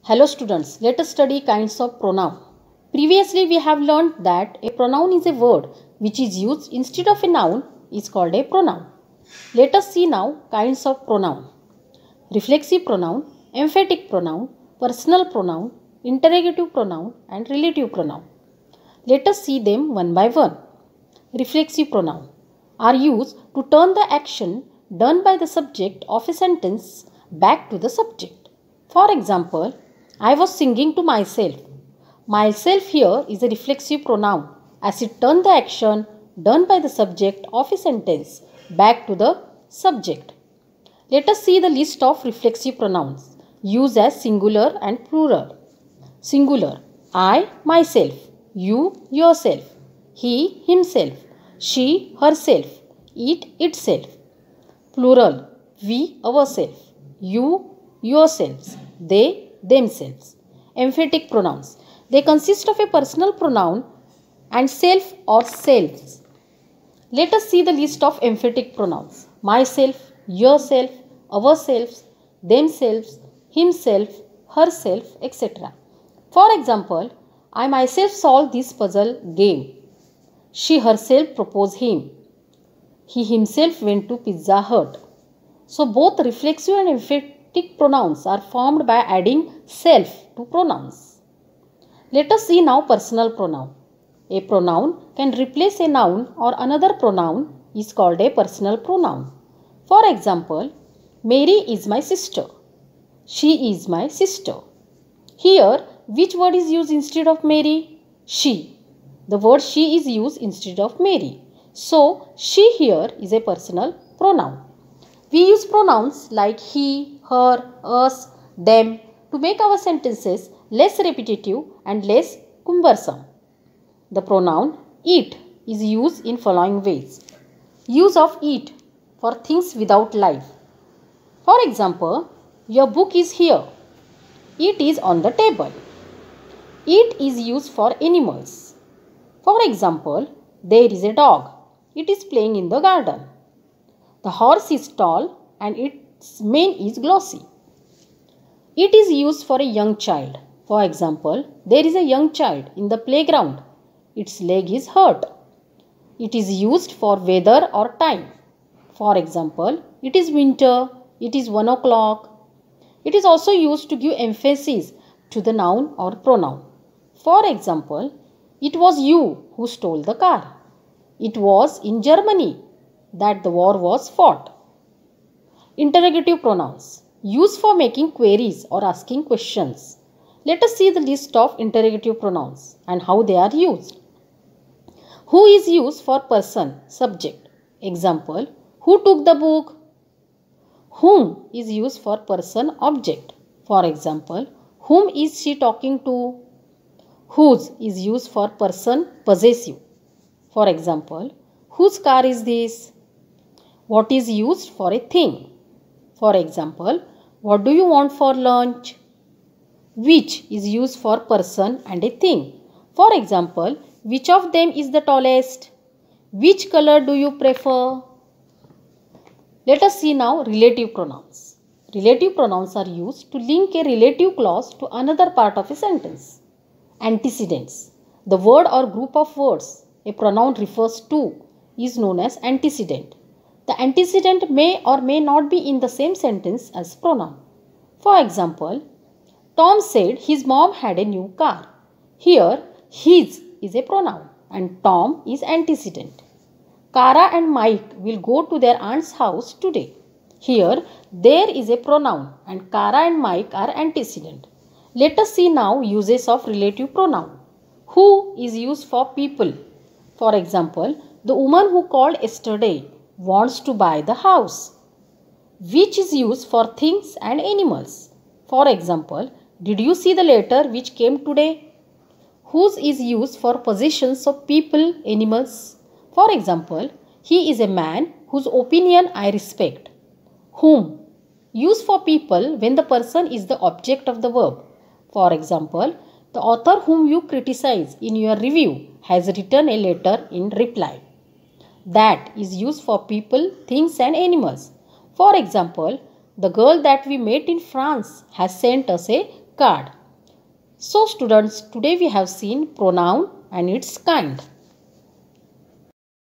Hello students, let us study kinds of pronoun. Previously we have learned that a pronoun is a word which is used instead of a noun is called a pronoun. Let us see now kinds of pronoun. Reflexive pronoun, emphatic pronoun, personal pronoun, interrogative pronoun and relative pronoun. Let us see them one by one. Reflexive pronoun are used to turn the action done by the subject of a sentence back to the subject. For example, I was singing to myself. Myself here is a reflexive pronoun as it turns the action done by the subject of a sentence back to the subject. Let us see the list of reflexive pronouns used as singular and plural. Singular, I, myself, you, yourself, he, himself, she, herself, it, itself. Plural, we, ourselves, you, yourselves, they, themselves. Emphatic pronouns. They consist of a personal pronoun and self or selves. Let us see the list of emphatic pronouns. Myself, yourself, ourselves, themselves, himself, herself, etc. For example, I myself solved this puzzle game. She herself proposed him. He himself went to Pizza Hut. So both reflexive and emphatic pronouns are formed by adding self to pronouns. Let us see now personal pronoun. A pronoun can replace a noun or another pronoun is called a personal pronoun. For example, Mary is my sister. She is my sister. Here, which word is used instead of Mary? She. The word she is used instead of Mary. So, she here is a personal pronoun. We use pronouns like he, her, us, them to make our sentences less repetitive and less cumbersome. The pronoun it is used in following ways. Use of it for things without life. For example, your book is here. It is on the table. It is used for animals. For example, there is a dog. It is playing in the garden. The horse is tall and its mane is glossy. It is used for a young child. For example, there is a young child in the playground. Its leg is hurt. It is used for weather or time. For example, it is winter. It is 1 o'clock. It is also used to give emphasis to the noun or pronoun. For example, it was you who stole the car. It was in Germany that the war was fought. Interrogative pronouns used for making queries or asking questions. Let us see the list of interrogative pronouns and how they are used. Who is used for person, subject. Example, who took the book? Whom is used for person, object. For example, whom is she talking to? Whose is used for person, possessive. For example, whose car is this? What is used for a thing? For example, what do you want for lunch? Which is used for person and a thing. For example, which of them is the tallest? Which color do you prefer? Let us see now relative pronouns. Relative pronouns are used to link a relative clause to another part of a sentence. Antecedents. The word or group of words a pronoun refers to is known as antecedent. The antecedent may or may not be in the same sentence as pronoun. For example, Tom said his mom had a new car. Here, his is a pronoun and Tom is antecedent. Kara and Mike will go to their aunt's house today. Here, there is a pronoun and Kara and Mike are antecedent. Let us see now uses of relative pronoun. Who is used for people. For example, the woman who called yesterday wants to buy the house. Which is used for things and animals. For example, did you see the letter which came today? Whose is used for possessions of people, animals. For example, he is a man whose opinion I respect. Whom used for people when the person is the object of the verb. For example, the author whom you criticize in your review has written a letter in reply. That is used for people, things and animals. For example, the girl that we met in France has sent us a card. So students, today we have seen pronoun and its kind.